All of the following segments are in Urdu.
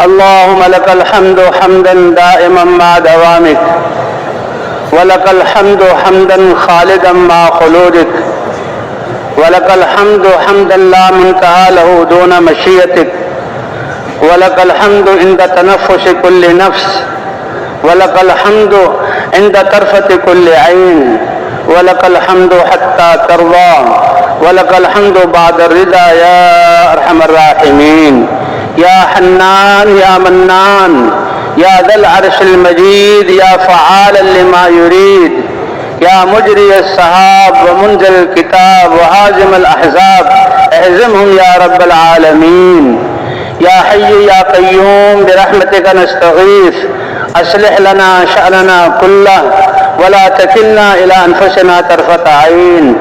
اللهم لك الحمد حمدا دائما مع دوامك، ولك الحمد حمدا خالدا مع خلودك، ولك الحمد حمدا لا منتهى له دون مشيتك، ولك الحمد عند تنفس كل نفس، ولك الحمد عند طرفة كل عين، ولك الحمد حتى ترضى، ولك الحمد بعد الرضا يا أرحم الراحمين. يا حنان يا منان يا ذا العرش المجيد، يا فعالا لما يريد، يا مجري السحاب ومنزل الكتاب وهازم الأحزاب، اهزمهم يا رب العالمين. يا حي يا قيوم برحمتك نستغيث، أصلح لنا شأننا كله ولا تكلنا إلى أنفسنا طرفة عين،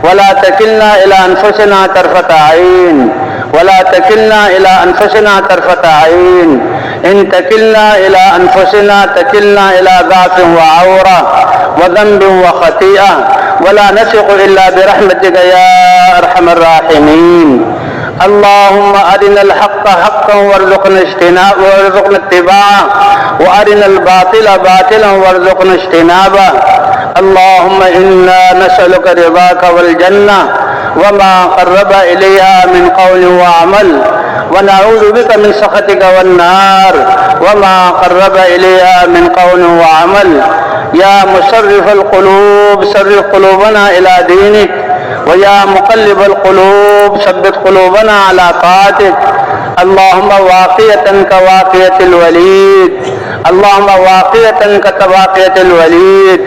ولا تكلنا إلى أنفسنا طرفة عين، ولا تكلنا إلى أنفسنا طرفة عين. إن تكلنا إلى أنفسنا تكلنا إلى ضعف وعورة وذنب وخطيئة، ولا نثق إلا برحمتك يا أرحم الراحمين. اللهم أرنا الحق حقا وارزقنا اتباعه، وأرنا الباطل باطلا وارزقنا اجتنابه. اللهم إنا نسألك رضاك والجنة وما قرب إليها من قول وعمل، ونعوذ بك من سخطك والنار وما قرب إليها من قول وعمل. يا مصرف القلوب صرف قلوبنا إلى دينك، ويا مقلب القلوب ثبت قلوبنا على طاعتك. اللهم واقية كواقية الوليد، اللهم واقية كواقية الوليد،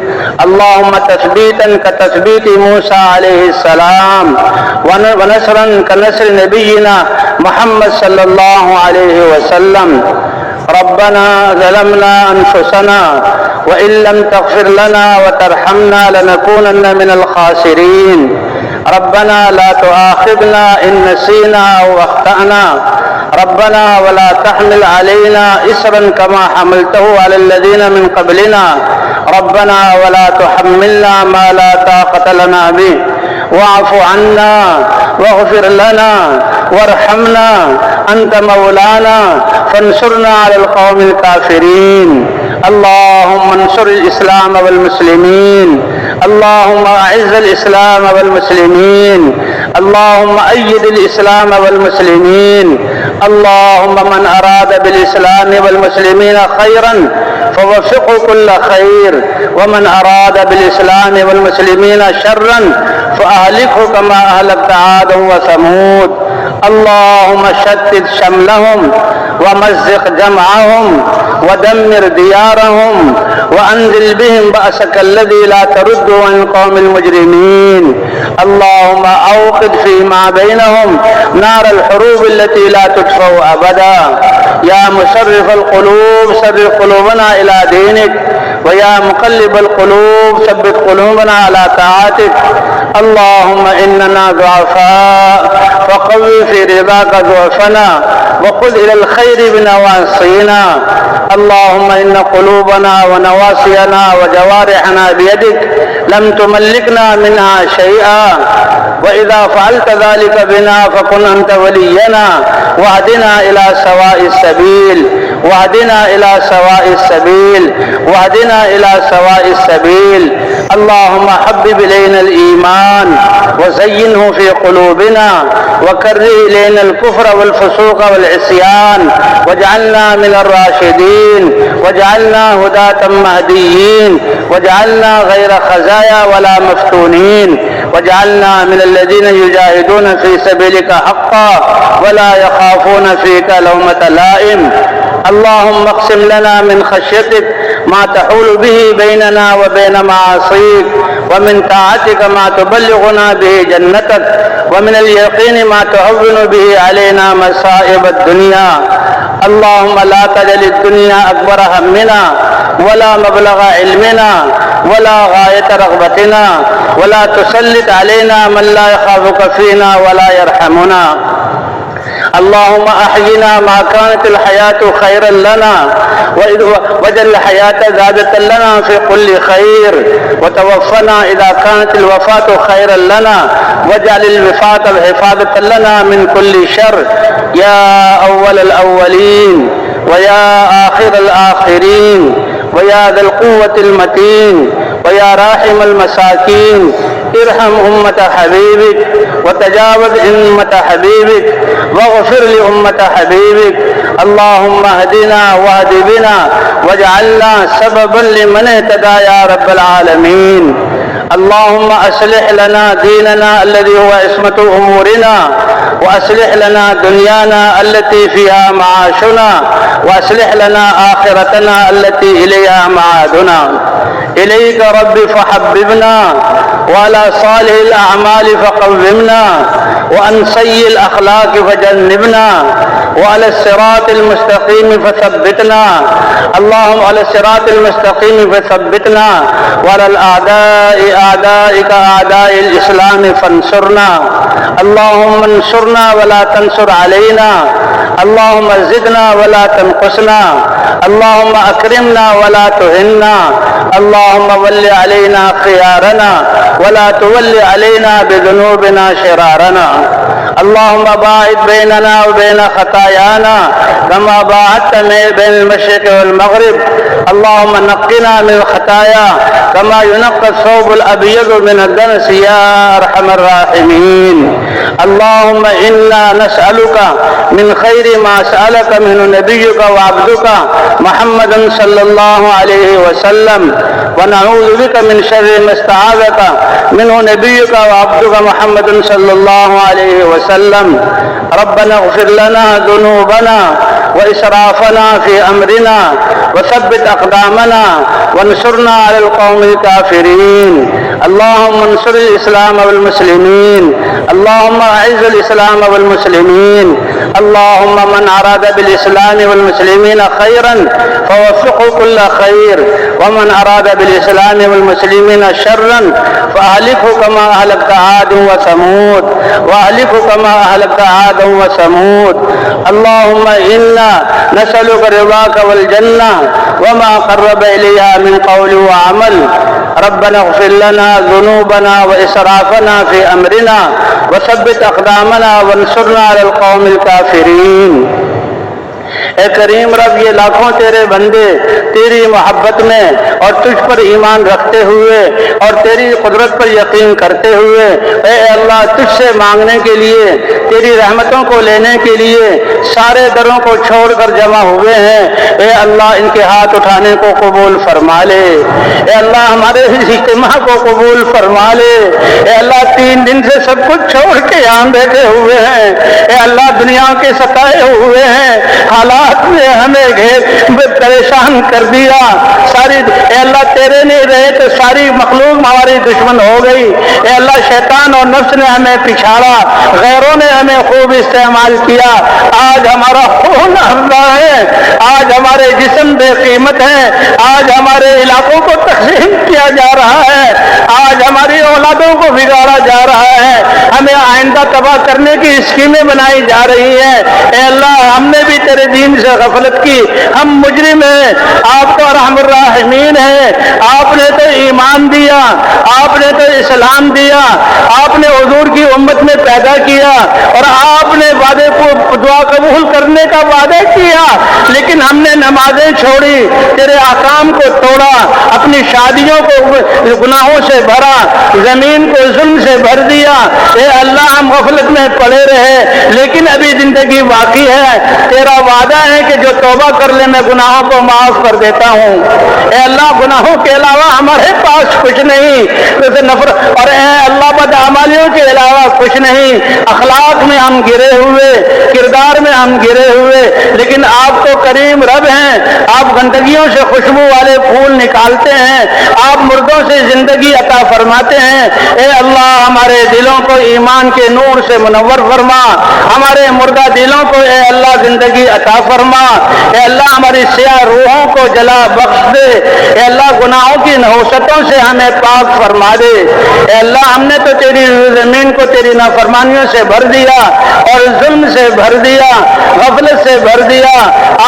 اللهم تثبيتا كتثبيت موسى عليه السلام، ونصرا كنصر نبينا محمد صلى الله عليه وسلم. ربنا ظلمنا أنفسنا وإن لم تغفر لنا وترحمنا لنكونن من الخاسرين. ربنا لا تؤاخذنا إن نسينا أو أخطأنا، ربنا ولا تحمل علينا إصرا كما حملته على الذين من قبلنا، ربنا ولا تحملنا ما لا طاقة لنا به، واعف عنا واغفر لنا وارحمنا، أنت مولانا فانصرنا على القوم الكافرين. اللهم انصر الإسلام والمسلمين، اللهم أعز الإسلام والمسلمين، اللهم أيد الإسلام والمسلمين. اللهم من أراد بالإسلام والمسلمين خيرا فوفقه كل خير، ومن أراد بالإسلام والمسلمين شرا فأهلكه كما أهلكت عادا وثمود. اللهم شتت شملهم ومزق جمعهم ودمر ديارهم، وأنزل بهم بأسك الذي لا ترد عن القوم المجرمين. اللهم أوقد فيما بينهم نار الحروب التي لا تطفأ أبدا. يا مصرف القلوب صرف قلوبنا إلى دينك، ويا مقلب القلوب ثبت قلوبنا على طاعتك. اللهم إننا ضعفاء فقوي في رضاك ضعفنا، وخذ إلى الخير بنواصينا. اللهم إن قلوبنا ونواصينا وجوارحنا بيدك، لم تملكنا منها شيئا، وإذا فعلت ذلك بنا فكن أنت ولينا، واهدنا إلى سواء السبيل، واهدنا إلى سواء السبيل، واهدنا إلى سواء السبيل. اللهم حبب إلينا الإيمان وزينه في قلوبنا، وكره إلينا الكفر والفسوق والعصيان، واجعلنا من الراشدين، واجعلنا هداة مهديين، واجعلنا غير خزايا ولا مفتونين، واجعلنا من الذين يجاهدون في سبيلك حقا ولا يخافون فيك لومة لائم. اللهم اقسم لنا من خشيتك ما تحول به بيننا وبين معاصيك، ومن طاعتك ما تبلغنا به جنتك، ومن اليقين ما تهون به علينا مصائب الدنيا. اللهم لا تجعل الدنيا أكبر همنا ولا مبلغ علمنا ولا غاية رغبتنا، ولا تسلط علينا من لا يخافك فينا ولا يرحمنا. اللهم أحينا ما كانت الحياة خيرا لنا، واجعل الحياة زادة لنا في كل خير، وتوفنا إذا كانت الوفاة خيرا لنا، واجعل الوفاة حفاظة لنا من كل شر. يا أول الأولين ويا آخر الآخرين ويا ذا القوة المتين ويا راحم المساكين ارحم أمة حبيبك وتجاوز أمة حبيبك واغفر لأمة حبيبك. اللهم اهدنا واهد بنا واجعلنا سببا لمن اهتدى يا رب العالمين. اللهم أصلح لنا ديننا الذي هو عصمة أمورنا، وأصلح لنا دنيانا التي فيها معاشنا، وأصلح لنا آخرتنا التي إليها معادنا. إليك رب فحببنا، وعلى صالح الأعمال فقومنا، وعن سيء الأخلاق فجنبنا، وعلى الصراط المستقيم فثبتنا. اللهم على الصراط المستقيم فثبتنا، وعلى الأعداء أعدائك أعداء الإسلام فانصرنا. اللهم انصرنا ولا تنصر علينا. اللهم زدنا ولا تنقصنا. اللهم أكرمنا ولا تهنا. اللهم ول علينا خيارنا ولا تول علينا بذنوبنا شرارنا. اللهم باعد بيننا وبين خطايانا كما باعدت بين المشرق والمغرب. اللهم نقنا من الخطايا كما ينقى الثوب الأبيض من الدنس يا أرحم الراحمين. اللهم إنا نسألك من خير ما سألك منه نبيك وعبدك محمد صلى الله عليه وسلم، ونعوذ بك من شر ما استعاذك منه نبيك وعبدك محمد صلى الله عليه وسلم. ربنا اغفر لنا ذنوبنا وإسرافنا في أمرنا وثبت أقدامنا وانصرنا على القوم الكافرين. اللهم انصر الإسلام والمسلمين. اللهم أعز الإسلام والمسلمين. اللهم من أراد بالإسلام والمسلمين خيرا فوفقه كل خير، ومن أراد بالإسلام والمسلمين شرا فأهلكه كما أهلكت عاد وثمود، وأهلكه كما أهلكت عاد وثمود. اللهم إنا نسألك رضاك والجنة وما قرب إليها من قول وعمل. ربنا اغفر لنا ذنوبنا وإسرافنا في أمرنا وثبت أقدامنا وانصرنا على القوم الكافرين. اے کریم رب، یہ لاکھوں تیرے بندے تیری محبت میں اور تجھ پر ایمان رکھتے ہوئے اور تیری قدرت پر یقین کرتے ہوئے اے اللہ تجھ سے مانگنے کے لیے، تیری رحمتوں کو لینے کے لیے سارے دروں کو چھوڑ کر جمع ہوئے ہیں. اے اللہ ان کے ہاتھ اٹھانے کو قبول فرما لے. اے اللہ ہمارے اس اجتماع کو قبول فرما لے. اے اللہ 3 دن سے سب کچھ چھوڑ کے یہاں بیٹھے ہوئے ہیں. اے اللہ دنیا کے ستائے ہوئے ہیں، حالات نے ہمیں پریشان کر دیا. ساری اے اللہ تیرے نہیں رہے تو ساری مخلوق ہماری دشمن ہو گئی. اے اللہ شیطان اور نفس نے ہمیں پچھاڑا، غیروں نے ہمیں خوب استعمال کیا. آج ہمارا خون ہردا ہے، آج ہمارے جسم بے قیمت ہیں، آج ہمارے علاقوں کو تقسیم کیا جا رہا ہے، آج ہماری اولادوں کو بگاڑا جا رہا ہے، ہمیں آئندہ تباہ کرنے کی اسکیمیں بنائی جا رہی ہیں. اے اللہ ہم نے بھی تیرے دین سے غفلت کی، ہم مجرم ہیں، آپ تو ارحم الراحمین ہیں. آپ نے تو ایمان دیا، آپ نے تو اسلام دیا، آپ نے حضور کی امت میں پیدا کیا اور آپ نے وعدے کو دعا قبول کرنے کا وعدہ کیا، لیکن ہم نے نمازیں چھوڑی، تیرے احکام کو توڑا، اپنی شادیوں کو گناہوں سے بھرا، زمین کو ظلم سے بھر دیا. اے اللہ ہم غفلت میں پڑے رہے، لیکن ابھی زندگی باقی ہے. تیرا وعدہ ہے کہ جو توبہ کر لے میں گناہوں کو معاف کر دیتا ہوں. اے اللہ گناہوں کے علاوہ ہمارے پاس کچھ نہیں، اور اے اللہ بدعمالیوں کے علاوہ کچھ نہیں. اخلاق میں ہم گرے ہوئے، کردار میں ہم گرے ہوئے، لیکن آپ تو کریم رب ہیں. آپ گندگیوں سے خوشبو والے پھول نکالتے ہیں، آپ مردوں سے زندگی عطا فرماتے ہیں. اے اللہ ہمارے دلوں کو ایمان کے نور سے منور فرما، ہمارے مردہ دلوں کو اے اللہ زندگی عطا فرما. اے اللہ ہماری سیاہ روحوں کو جلا بخش دے. اے اللہ گناہوں کی نحوستوں سے ہمیں پاک فرما دے. اے اللہ ہم نے تو تیری زمین کو تیری نافرمانیوں سے بھر دیا اور ظلم سے بھر دیا، غفلت سے بھر دیا.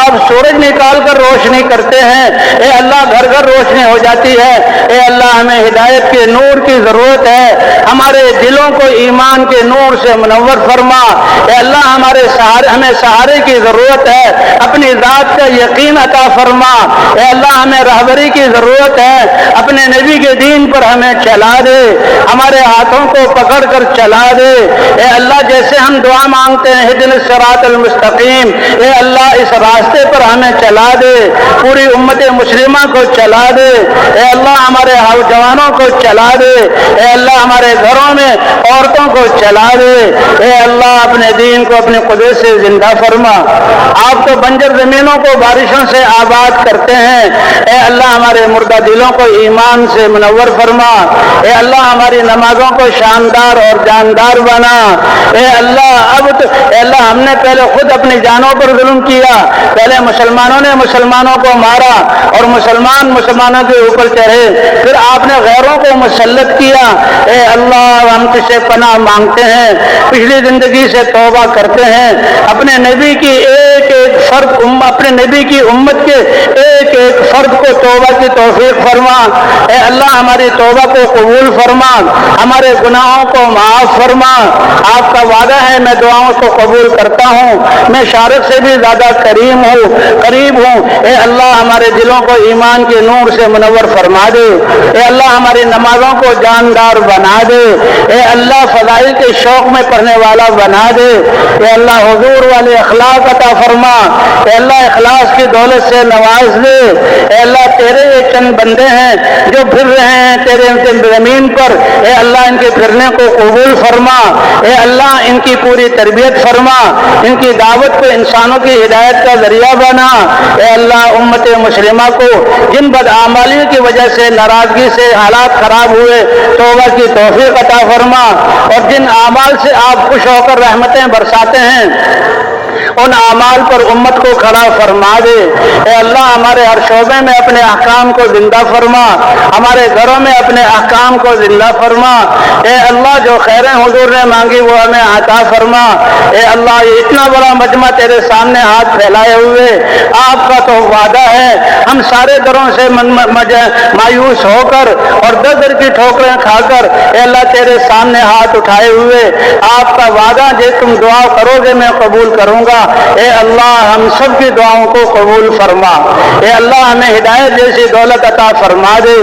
آپ سورج نکال کر روشنی کرتے ہیں، اے اللہ گھر گھر روشنی ہو جاتی ہے۔ اے اللہ ہمیں ہدایت کے نور کی ضرورت ہے، ہمارے دلوں کو ایمان کے نور سے منور فرما۔ اے اللہ ہمیں سہارے کی ضرورت ہے، اپنی ذات کا یقین عطا فرما۔ اے اللہ ہمیں رہبری کی ضرورت ہے، اپنے نبی کے دین پر ہمیں چلا دے، ہمارے ہاتھوں کو پکڑ کر چلا دے۔ اے اللہ جیسے ہم دعا مانگتے ہیں اہدنا الصراط المستقیم، اے اللہ اس راستے پر ہمیں چلا دے، پوری امت مسلمہ کو چلا دے۔ اے اللہ ہمارے جوانوں کو چلا دے، اے اللہ ہمارے گھروں میں عورتوں کو چلا دے۔ اے اللہ اپنے دین کو اپنے قدرت سے زندہ فرما۔ آپ تو بنجر زمینوں کو بارشوں سے آباد کرتے ہیں، اے اللہ ہمارے مردہ دلوں کو ایمان سے منور فرما۔ اے اللہ ہماری نمازوں کو شاندار اور جاندار بنا۔ اے اللہ اے اللہ ہم نے پہلے خود اپنی جانوں پر ظلم کیا، پہلے مسلمانوں نے مسلمانوں کو مارا اور مسلمانوں کے اوپر چڑھے، پھر آپ نے غیروں کو مسلط کیا۔ اے اللہ ہم تجھ سے پناہ مانگتے ہیں، پچھلی زندگی سے توبہ کرتے ہیں، اپنے نبی کی اپنے نبی کی امت کے ایک ایک فرد کو توبہ کی توفیق فرما۔ اے اللہ ہماری توبہ کو قبول فرما، ہمارے گناہوں کو معاف فرما۔ آپ کا وعدہ ہے میں دعاؤں کو قبول کرتا ہوں، میں شارق سے بھی زیادہ قریب ہوں۔ اے اللہ ہمارے دلوں کو ایمان کے نور سے منور فرما دے۔ اے اللہ ہماری نمازوں کو جاندار بنا دے۔ اے اللہ فضائل کے شوق میں پڑھنے والا بنا دے۔ اے اللہ حضور والے اخلاق عطا فرما۔ اے اللہ اخلاص کی دولت سے نواز دے۔ اے اللہ تیرے یہ چند بندے ہیں جو پھر رہے ہیں تیرے زمین پر، اے اللہ ان کے پھرنے کو قبول فرما۔ اے اللہ ان کی پوری تربیت فرما، ان کی دعوت کو انسانوں کی ہدایت کا ذریعہ بنا۔ اے اللہ امت مسلمہ کو جن بدعمالیوں کی وجہ سے ناراضگی سے حالات خراب ہوئے توبہ کی توفیق عطا فرما، اور جن اعمال سے آپ خوش ہو کر رحمتیں برساتے ہیں ان اعمال پر امت کو کھڑا فرما دے۔ اے اللہ ہمارے ہر شعبے میں اپنے احکام کو زندہ فرما، ہمارے گھروں میں اپنے احکام کو زندہ فرما۔ اے اللہ جو خیریں حضور نے مانگی وہ ہمیں عطا فرما۔ اے اللہ یہ اتنا بڑا مجمع تیرے سامنے ہاتھ پھیلائے ہوئے، آپ کا تو وعدہ ہے ہم سارے دروں سے مایوس ہو کر اور در در کی ٹھوکریں کھا کر اے اللہ تیرے سامنے ہاتھ اٹھائے ہوئے، آپ کا وعدہ جو تم دعا کرو گے میں قبول کروں گا۔ اے اللہ ہم سب کی دعاؤں کو قبول فرما۔ اے اللہ ہمیں ہدایت جیسی دولت عطا فرما دے۔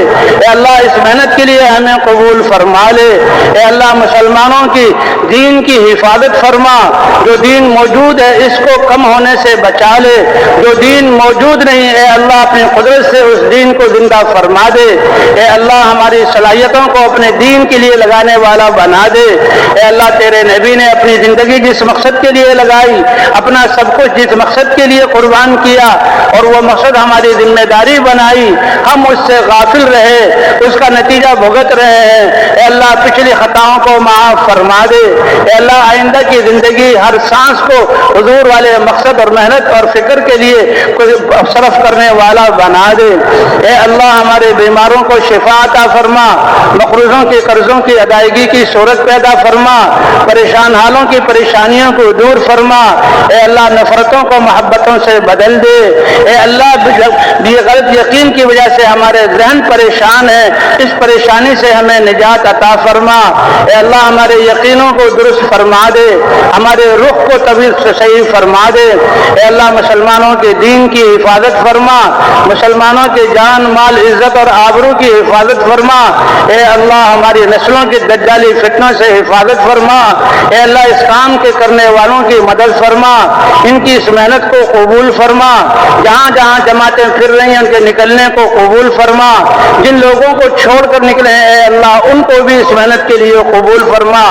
اے اللہ اس محنت کے لیے ہمیں قبول فرما لے۔ اے اللہ مسلمانوں کی دین کی حفاظت فرما، جو دین موجود ہے اس کو کم ہونے سے بچا لے، جو دین موجود نہیں اے اللہ اپنی قدرت سے اس دین کو زندہ فرما دے۔ اے اللہ ہماری صلاحیتوں کو اپنے دین کے لیے لگانے والا بنا دے۔ اے اللہ تیرے نبی نے اپنی زندگی جس مقصد کے لیے لگائی، اپنا سب کچھ جس مقصد کے لیے قربان کیا اور وہ مقصد ہماری ذمہ داری بنائی، ہم اس سے غافل رہے، اس کا نتیجہ بھگت رہے ہیں۔ اے اللہ پچھلی خطاؤں کو معاف فرما دے۔ اے اللہ آئندہ کی زندگی ہر سانس کو حضور والے مقصد اور محنت اور فکر کے لیے صرف کرنے والا بنا دے۔ اے اللہ ہمارے بیماروں کو شفا عطا فرما، مقروضوں کے قرضوں کی ادائیگی کی صورت پیدا فرما، پریشان حالوں کی پریشانیوں کو دور فرما۔ اے اللہ نفرتوں کو محبتوں سے بدل دے۔ اے اللہ غلط یقین کی وجہ سے ہمارے ذہن پریشان ہے، اس پریشانی سے ہمیں نجات عطا فرما۔ اے اللہ ہمارے یقینوں کو درست فرما دے، ہمارے رخ کو طویل سے صحیح فرما دے۔ اے اللہ مسلمانوں کے دین کی حفاظت فرما، مسلمانوں کے جان مال عزت اور آبرو کی حفاظت فرما۔ اے اللہ ہماری نسلوں کی دجالی فتنوں سے حفاظت فرما۔ اے اللہ اس کام کے کرنے والوں کی مدد فرما، ان کی اس محنت کو قبول فرما، جہاں جہاں جماعتیں پھر رہی ہیں ان کے نکلنے کو قبول فرما، جن لوگوں کو چھوڑ کر نکلے ہیں اے اللہ ان کو بھی اس محنت کے لیے قبول فرما۔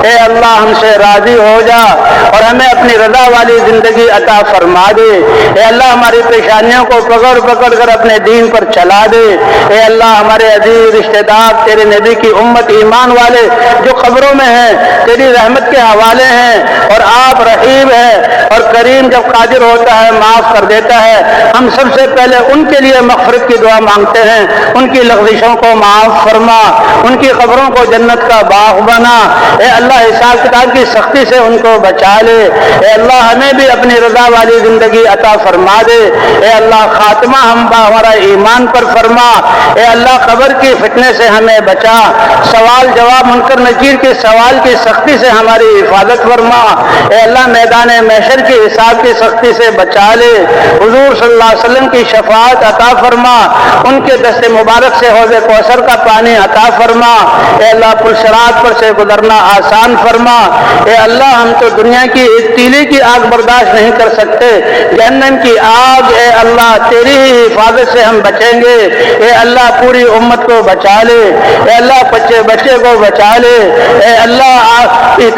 اے اللہ ہم سے راضی ہو جا اور ہمیں اپنی رضا والی زندگی عطا فرما دے۔ اے اللہ ہماری پریشانیوں کو پکڑ پکڑ کر اپنے دین پر چلا دے۔ اے اللہ ہمارے عزیز رشتہ دار تیرے نبی کی امت ایمان والے جو قبروں میں ہیں تیری رحمت کے حوالے ہیں، اور آپ رحیم ہے اور کریم جب قادر ہوتا ہے معاف کر دیتا ہے۔ ہم سب سے پہلے ان کے لیے مغفرت کی دعا مانگتے ہیں، ان کی لغزشوں کو معاف فرما، ان کی قبروں کو جنت کا باغ بنا۔ اے اللہ حساب کتاب کی سختی سے ان کو بچا لے۔ اے اللہ ہمیں بھی اپنی رضا والی زندگی عطا فرما دے۔ اے اللہ خاتمہ ہمارا ایمان پر فرما۔ اے اللہ قبر کی فتنے سے ہمیں بچا، سوال جواب منکر نکیر کے سوال کی سختی سے ہماری حفاظت فرما۔ اے اللہ میدان محشر کی حساب کی سختی سے بچا لے۔ حضور صلی اللہ علیہ وسلم کی شفاعت عطا فرما، ان کے دست مبارک سے حوض کوثر کا پانی عطا فرما۔ اے اللہ پل صراط پر سے گزرنا آسان فرما۔ اے اللہ ہم تو دنیا کی ایک تیلی کی آگ برداشت نہیں کر سکتے، جہنم کی آگ اے اللہ تیری ہی حفاظت سے ہم بچیں گے۔ اے اللہ پوری امت کو بچا لے۔ اے اللہ بچے بچے کو بچا لے۔ اے اللہ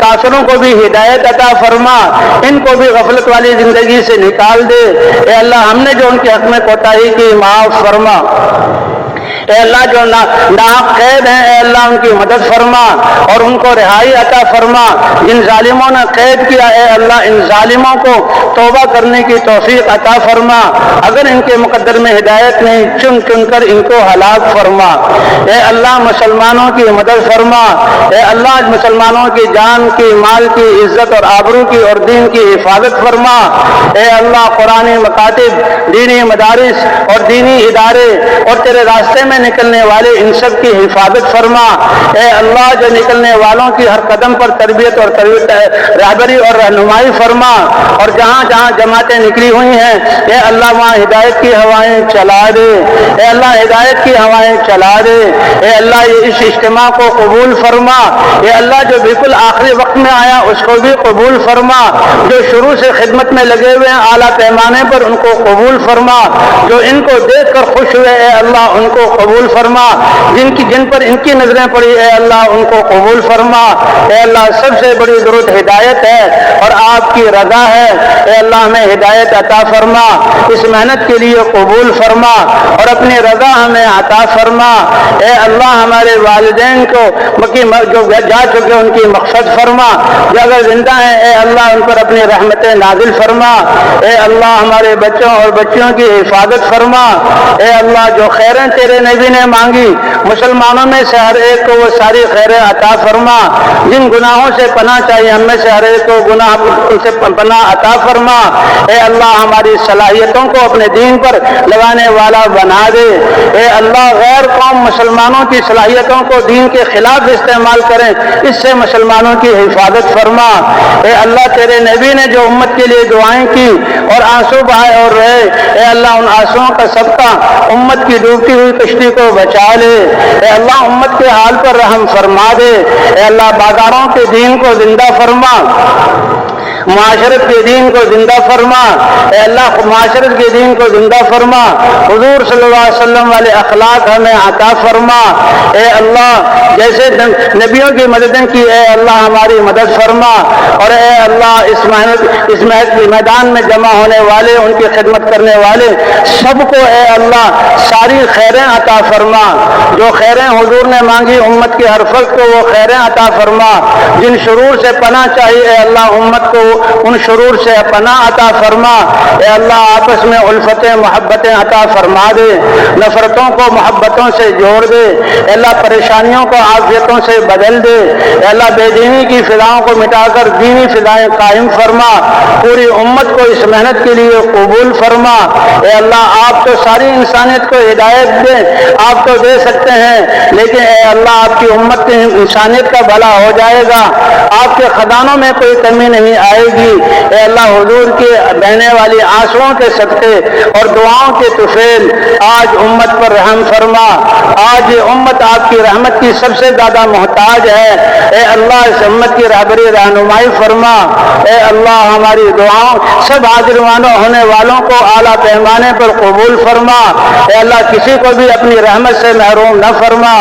کافروں کو بھی ہدایت عطا فرما، ان کو بھی غفلت والی زندگی سے نکال دے۔ اے اللہ ہم نے جو ان کے حق میں کوتاہی کی معاف فرما۔ اے اللہ جو ناحق قید ہیں اے اللہ ان کی مدد فرما اور ان کو رہائی عطا فرما۔ جن ظالموں نے قید کیا اے اللہ ان ظالموں کو توبہ کرنے کی توفیق عطا فرما، اگر ان کے مقدر میں ہدایت نہیں چن چن کر ان کو ہلاک فرما۔ اے اللہ مسلمانوں کی مدد فرما۔ اے اللہ مسلمانوں کی جان کی، مال کی، عزت اور آبرو کی اور دین کی حفاظت فرما۔ اے اللہ قرآنی مکاتب، دینی مدارس اور دینی ادارے اور تیرے راستے میں نکلنے والے ان سب کی حفاظت فرما۔ اے اللہ جو نکلنے والوں کی ہر قدم پر تربیت اور رہبری اور رہنمائی فرما، اور جہاں جہاں جماعتیں نکلی ہوئی ہیں اے اللہ وہاں ہدایت کی ہوائیں چلا دے۔ اے اللہ ہدایت کی ہوائیں چلا دے۔ اے اللہ یہ اس اجتماع کو قبول فرما۔ اے اللہ جو بالکل آخری وقت میں آیا اس کو بھی قبول فرما، جو شروع سے خدمت میں لگے ہوئے ہیں اعلیٰ پیمانے پر ان کو قبول فرما، جو ان کو دیکھ کر خوش ہوئے اے اللہ ان کو قبول فرما، جن پر ان کی نظریں پڑی اے اللہ ان کو قبول فرما۔ اے اللہ سب سے بڑی ضرورت ہدایت ہے اور آپ کی رضا ہے۔ اے اللہ ہمیں ہدایت عطا فرما، اس محنت کے لیے قبول فرما اور اپنی رضا ہمیں عطا فرما۔ اے اللہ ہمارے والدین کو جو جا چکے ان کی مغفرت فرما، جو اگر زندہ ہیں اے اللہ ان پر اپنی رحمتیں نازل فرما۔ اے اللہ ہمارے بچوں اور بچیوں کی حفاظت فرما۔ اے اللہ جو خیریں تیرے نبی نے مانگی مسلمانوں میں سے ہر ایک کو وہ ساری خیریں عطا فرما، جن گناہوں سے پناہ چاہیے ہم میں سے ہر ایک کو گناہ سے پناہ عطا فرما۔ اے اللہ ہماری صلاحیتوں کو اپنے دین پر لگانے والا بنا دے۔ اے اللہ غیر قوم مسلمانوں کی صلاحیتوں کو دین کے خلاف استعمال کریں، اس سے مسلمانوں کی حفاظت فرما۔ اے اللہ تیرے نبی نے جو امت کے لیے دعائیں کی اور آنسو بہائے اور رہے اے اللہ ان آنسوؤں کا صدقہ امت کی ڈوبتی ہوئی کشتی کو بچا لے۔ اے اللہ امت کے حال پر رحم فرما دے۔ اے اللہ بازاروں کے دین کو زندہ فرما، معاشرت کے دین کو زندہ فرما۔ اے اللہ معاشرت کے دین کو زندہ فرما، حضور صلی اللہ علیہ وسلم والے اخلاق ہمیں عطا فرما۔ اے اللہ جیسے نبیوں کی مددیں کی اے اللہ ہماری مدد فرما، اور اے اللہ اس میدان میں جمع ہونے والے ان کی خدمت کرنے والے سب کو اے اللہ ساری خیریں عطا فرما، جو خیریں حضور نے مانگی امت کے ہر فرد کو وہ خیریں عطا فرما، جن شرور سے پناہ چاہیے اے اللہ امت کو ان شرور سے پناہ عطا فرما۔ اے اللہ آپس میں الفتیں محبتیں عطا فرما دے، نفرتوں کو محبتوں سے جوڑ دے۔ اے اللہ پریشانیوں کو عافیتوں سے بدل دے۔ اے اللہ بے دینی کی فضاؤں کو مٹا کر دینی فضائیں قائم فرما، پوری امت کو اس محنت کے لیے قبول فرما۔ اے اللہ آپ تو ساری انسانیت کو ہدایت دے، آپ تو دے سکتے ہیں، لیکن اے اللہ آپ کی امت کی انسانیت کا بھلا ہو جائے گا، آپ کے خزانوں میں کوئی کمی نہیں آئے گی۔ اے اللہ حضور کے بہنے والی آنسوؤں کے صدقے اور دعاؤں کے طفیل آج امت پر رحم فرما۔ آج یہ امت آپ کی رحمت کی سب سے زیادہ محتاج ہے۔ اے اللہ اس امت کی رہبری رہنمائی فرما۔ اے اللہ ہماری دعاؤں سب حاضر ہونے والوں کو اعلیٰ پیمانے پر قبول فرما۔ اے اللہ کسی کو بھی اپنی رحمت سے محروم نہ فرما۔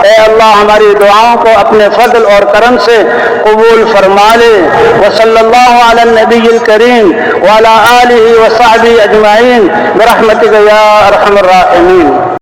اے اللہ ہماری دعاؤں کو اپنے فضل اور کرم سے قبول فرما لے۔ وصلی اللہ علی النبی الکریم وعلی آلہ وصحبہ اجمعین برحمتک یا ارحم الراحمین۔